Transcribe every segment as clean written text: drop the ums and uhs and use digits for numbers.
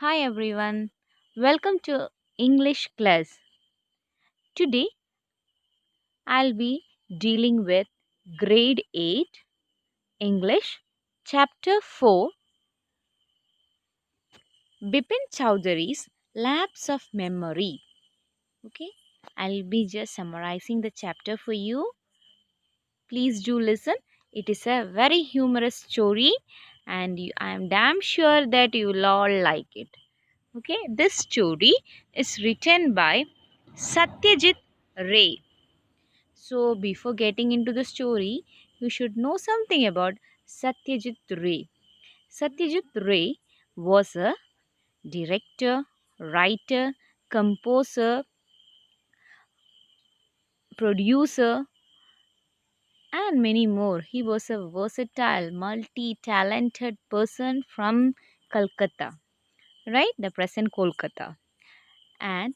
Hi everyone, welcome to English class. Today I'll be dealing with grade 8 English chapter 4 Bipin Chowdhury's Lapse of Memory. Okay, I'll be just summarizing the chapter for you. Please do listen. It is a very humorous story and I am damn sure that you will all like it. Okay, this story is written by Satyajit Ray. So, before getting into the story, you should know something about Satyajit Ray. Satyajit Ray was a director, writer, composer, producer, and many more. He was a versatile, multi talented person from Calcutta, right? The present Kolkata. And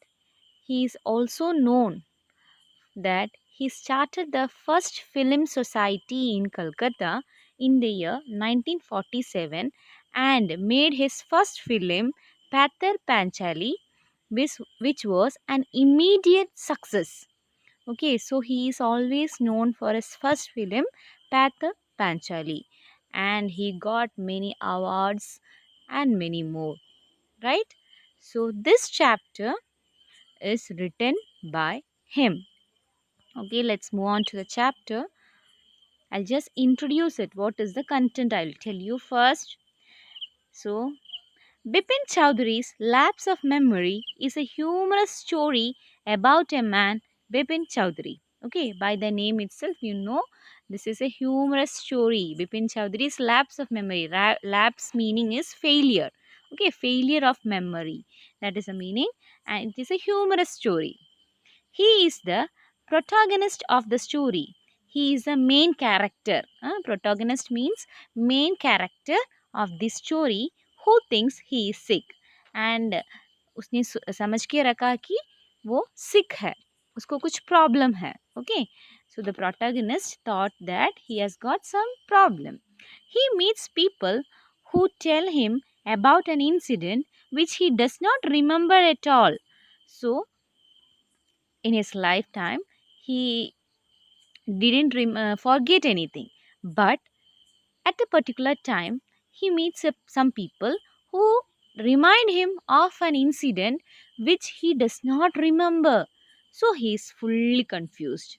he is also known that he started the first film society in Calcutta in the year 1947 and made his first film Pather Panchali, which was an immediate success. Okay, so he is always known for his first film Pather Panchali, and he got many awards and many more, right? So this chapter is written by him. Okay, let's move on to the chapter. I'll just introduce it. What is the content? I'll tell you first. So, Bipin Chowdhury's Lapse of Memory is a humorous story about a man, Bipin Chowdhury. Okay, by the name itself, you know this is a humorous story. Bipin Chowdhury's Lapse of Memory. Lapse meaning is failure. Okay, failure of memory. That is the meaning, and it is a humorous story. He is the protagonist of the story. He is the main character. Protagonist means main character of the story who thinks he is sick. And उसने समझ के रखा कि वो sick है, उसको कुछ problem है. Okay, so the protagonist thought that he has got some problem. He meets people who tell him about an incident which he does not remember at all. So in his lifetime he didn't forget anything, but at a particular time he meets some people who remind him of an incident which he does not remember, so he is fully confused.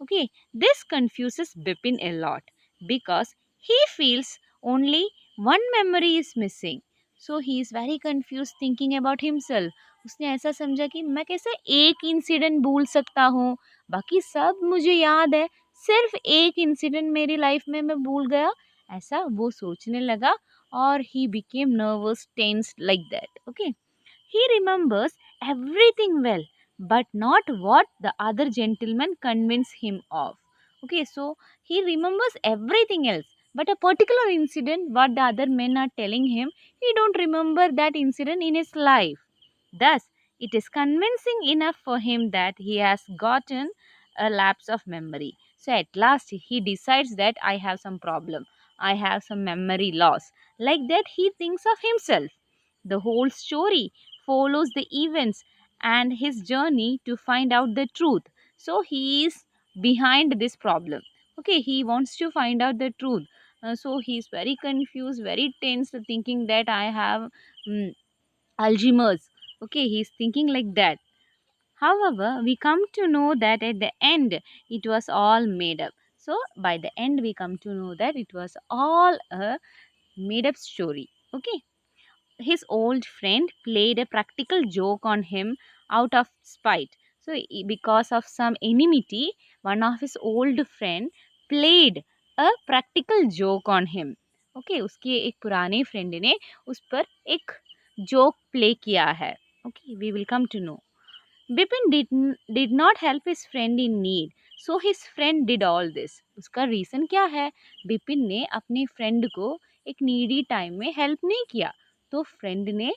Okay, this confuses Bipin a lot because he feels only one memory is missing, so he is very confused thinking about himself. उसने ऐसा समझा कि मैं कैसे एक incident भूल सकता हूँ, बाकी सब मुझे याद है, सिर्फ एक इंसिडेंट मेरी लाइफ में मैं भूल गया, ऐसा वो सोचने लगा. और he became nervous, tense like that. Okay, he remembers everything well, but not what the other gentleman convinced him of. Okay, so he remembers everything else, but a particular incident what the other men are telling him, he don't remember that incident in his life. Thus, it is convincing enough for him that he has gotten a lapse of memory. So at last he decides that I have some problem. I have some memory loss. Like that he thinks of himself. The whole story follows the events and his journey to find out the truth. So he is behind this problem. Okay, he wants to find out the truth. So he is very confused, very tense, thinking that I have mm, Alzheimer's. Okay, he's thinking like that. However, we come to know that at the end it was all made up. So, by the end, we come to know that it was all a made up story. Okay, his old friend played a practical joke on him out of spite. So, because of some enmity, one of his old friend played a practical joke on him. Okay, उसके एक पुराने friend ने उस पर एक joke play किया है. Okay, we will come to know. Bipin did not help his friend in need, so his friend did all this. उसका रीज़न क्या है? बिपिन ने अपने फ्रेंड को एक नीडी टाइम में हेल्प नहीं किया, तो फ्रेंड ने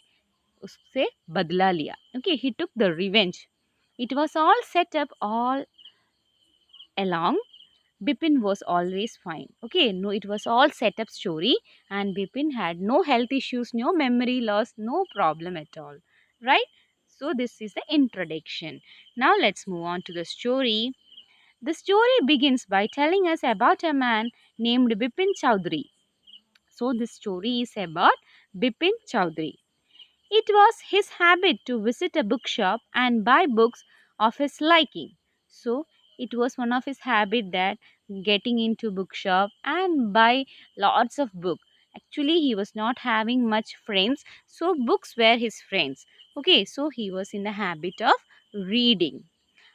उससे बदला लिया. Okay, he took the revenge. It was all set up all along. Bipin was always fine. Okay, no, it was all set up story, and Bipin had no health issues, no memory loss, no problem at all. Right? So, this is the introduction. Now, let's move on to the story. The story begins by telling us about a man named Bipin Chowdhury. So, this story is about Bipin Chowdhury. It was his habit to visit a bookshop and buy books of his liking. So it was one of his habit that getting into bookshop and buy lots of book. Actually, he was not having much friends, so books were his friends. Okay, so he was in the habit of reading.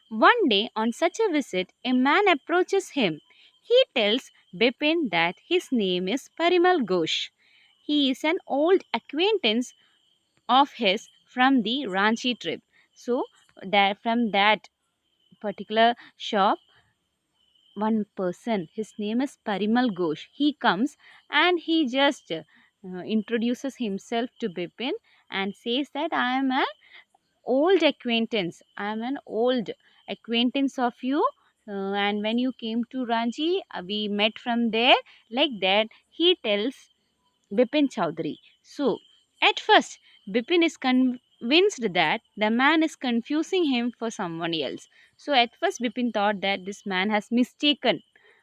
One day, on such a visit, a man approaches him. He tells Bipin that his name is Parimal Ghosh. He is an old acquaintance of his from the Ranchi trip. So that from that particular shop, one person, his name is Parimal Ghosh. He comes and he just introduces himself to Bipin and says that I am an old acquaintance. I am an old acquaintance of you. And when you came to Ranchi, we met from there. Like that, he tells Bipin Chowdhury. So, at first, Bipin is convinced that the man is confusing him for someone else. So, at first, Bipin thought that this man has mistaken.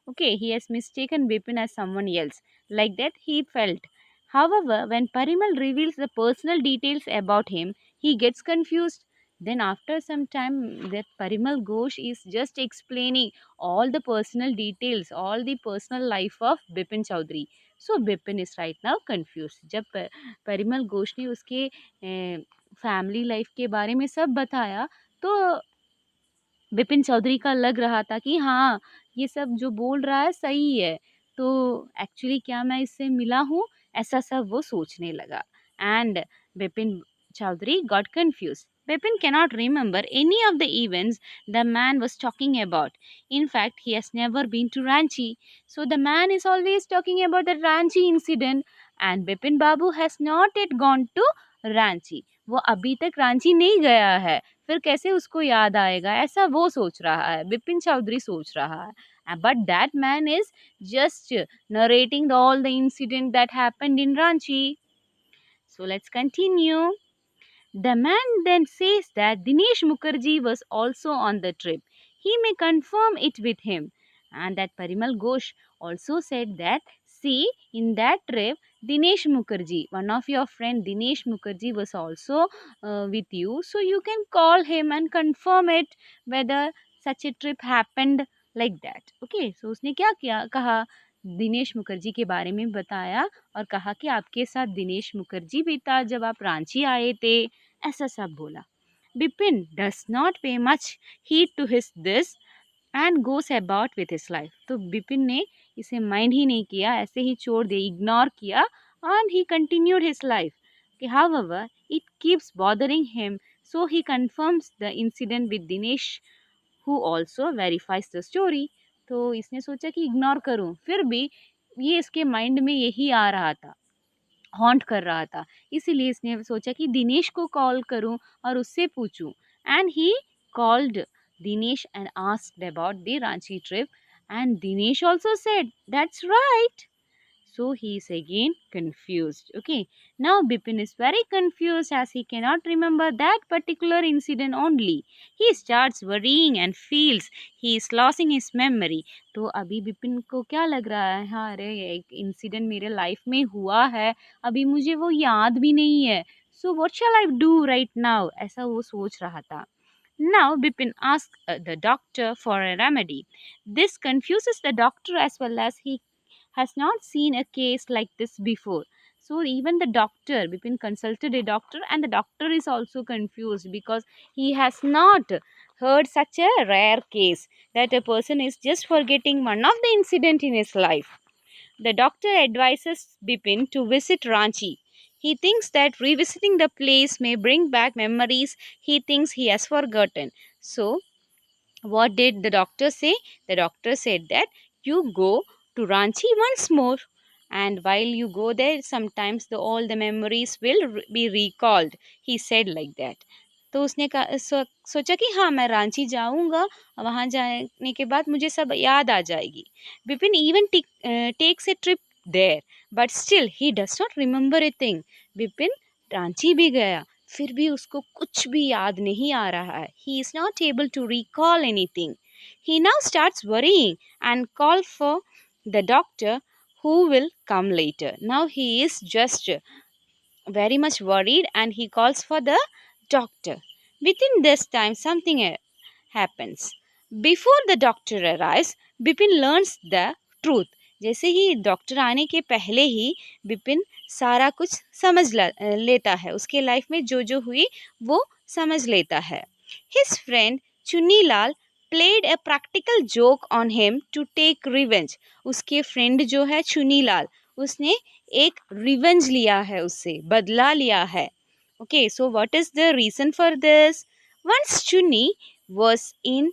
Okay, he has mistaken Bipin as someone else. Like that, he felt. However, when Parimal reveals the personal details about him, he gets confused. Then, after some time, that Parimal Ghosh is just explaining all the personal details, all the personal life of Bipin Chowdhury. So Bipin is right now confuse जब परिमल घोष ने उसके family life के बारे में सब बताया तो बिपिन चौधरी का लग रहा था कि हाँ ये सब जो बोल रहा है सही है तो एक्चुअली क्या मैं इससे मिला हूँ ऐसा सब वो सोचने लगा and Bipin Chaudhary got confuse Bipin cannot remember any of the events the man was talking about. In fact, he has never been to Ranchi. So the man is always talking about the Ranchi incident and Bipin Babu has not yet gone to Ranchi. वो अभी तक रांची नहीं गया है फिर कैसे उसको याद आएगा ऐसा वो सोच रहा है बिपिन चौधरी सोच रहा है but that man is just narrating all the incident that happened in Ranchi so let's continue the man then says that Dinesh Mukherjee was also on the trip. He may confirm it with him. And that Parimal Ghosh also said that, see, in that trip, Dinesh Mukherjee, one of your friend Dinesh Mukherjee was also with you. So you can call him and confirm it whether such a trip happened like that. Okay, so उसने क्या किया कहा दिनेश मुखर्जी के बारे में बताया और कहा कि आपके साथ दिनेश मुखर्जी भी था जब आप रांची आए थे ऐसा सब बोला Bipin does not pay much heed to his this and goes about with his life तो बिपिन ने इसे माइंड ही नहीं किया ऐसे ही छोड़ दिया इग्नोर किया and he continued his life however it keeps bothering him so he confirms the incident with Dinesh who also verifies the story तो इसने सोचा कि इग्नोर करूं फिर भी ये इसके माइंड में यही आ रहा था हॉन्ट कर रहा था इसीलिए इसने सोचा कि दिनेश को कॉल करूं और उससे पूछूं and he called Dinesh and asked about the Ranchi trip and Dinesh also said that's right so he is again confused. Okay, now Bipin is very confused as he cannot remember that particular incident only. He starts worrying and feels he is losing his memory. तो अभी बिपिन को क्या लग रहा है हाँ अरे एक इंसिडेंट मेरे लाइफ में हुआ है अभी मुझे वो याद भी नहीं है so what shell I do right now ऐसा वो सोच रहा था Now Bipin asks the doctor for a remedy. This confuses the doctor as well as he has not seen a case like this before. So even the doctor, Bipin consulted a doctor and the doctor is also confused because he has not heard such a rare case that a person is just forgetting one of the incident in his life. The doctor advises Bipin to visit Ranchi. He thinks that revisiting the place may bring back memories he thinks he has forgotten. So what did the doctor say? The doctor said that you go to Ranchi once more. And while you go there, sometimes all the memories will be recalled. He said like that. तो उसने सोचा कि हाँ मैं रांची जाऊंगा, वहां जाने के बाद मुझे सब याद आ जाएगी। Vipin even takes a trip there, but still he does not remember a thing. Vipin Ranchi भी गया, फिर भी उसको कुछ भी याद नहीं आ रहा है। He is not able to recall anything. He now starts worrying and call for the doctor who will come later. Now he is just very much worried and he calls for the doctor. Within this time, something happens. Before the doctor arrives, Bipin learns the truth. जैसे ही doctor आने के पहले ही बिपिन सारा कुछ लेता है, उसके life में जो जो हुई वो समझ लेता है। His friend Chunnilal played a practical joke on him to take revenge. उसके फ्रेंड जो है चुन्नीलाल, उसने एक रिवेंज लिया है, उससे बदला लिया है। Okay, so what is the reason for this? Once Chunni was in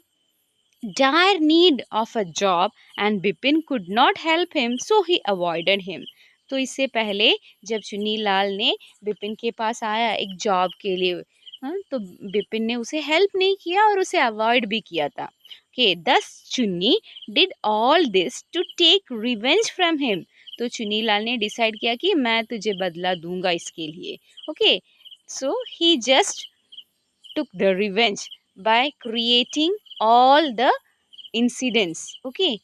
dire need of a job and Bipin could not help him, so he avoided him. तो इससे पहले जब चुन्नी लाल ने बिपिन के पास आया एक जॉब के लिए, हाँ, तो बिपिन ने उसे हेल्प नहीं किया और उसे अवॉइड भी किया था। Okay, thus Chunni did all this to take revenge from him. तो चुन्नी लाल ने डिसाइड किया कि मैं तुझे बदला दूंगा इसके लिए। Okay, so he just took the revenge by creating all the incidents. Okay,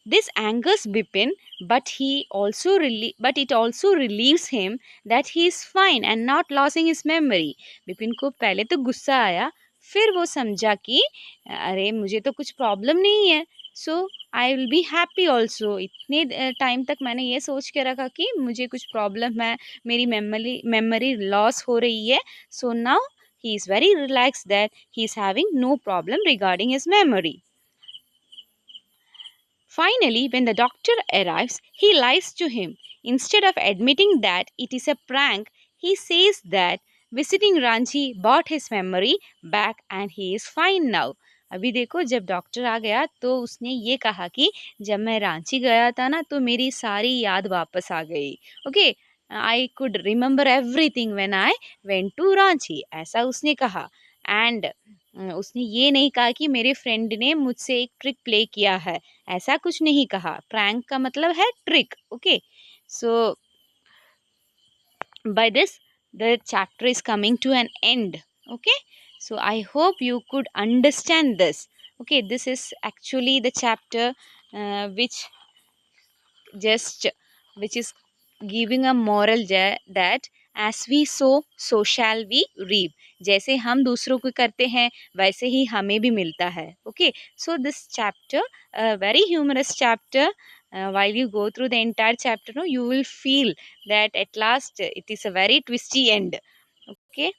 this angers Bipin, but it also relieves him that he is fine and not losing his memory. Bipin को पहले तो गुस्सा आया, फिर वो समझा कि अरे मुझे तो कुछ प्रॉब्लम नहीं है, so I will be happy also. इतने टाइम तक मैंने ये सोच के रखा कि मुझे कुछ प्रॉब्लम है, मेरी मेमोरी लॉस हो रही है, so now he is very relaxed that he is having no problem regarding his memory. Finally, when the doctor arrives, he lies to him. Instead of admitting that it is a prank, he says that visiting Ranchi brought his memory back and he is fine now. अभी देखो, जब doctor आ गया तो उसने ये कहा कि जब मैं रांची गया था ना तो मेरी सारी याद वापस आ गई। Okay, I could remember everything when I went to Ranchi, ऐसा उसने कहा। एंड उसने ये नहीं कहा कि मेरे फ्रेंड ने मुझसे एक ट्रिक प्ले किया है, ऐसा कुछ नहीं कहा। प्रैंक का मतलब है trick. Okay, so by this the chapter is coming to an end. Okay, so I hope you could understand this. Okay, this is actually the chapter which just which is giving a moral that as we sow so shall we reap. जैसे हम दूसरों को करते हैं वैसे ही हमें भी मिलता है। Okay, so this chapter, a very humorous chapter. While you go through the entire chapter, no, you will feel that at last it is a very twisty end. Okay,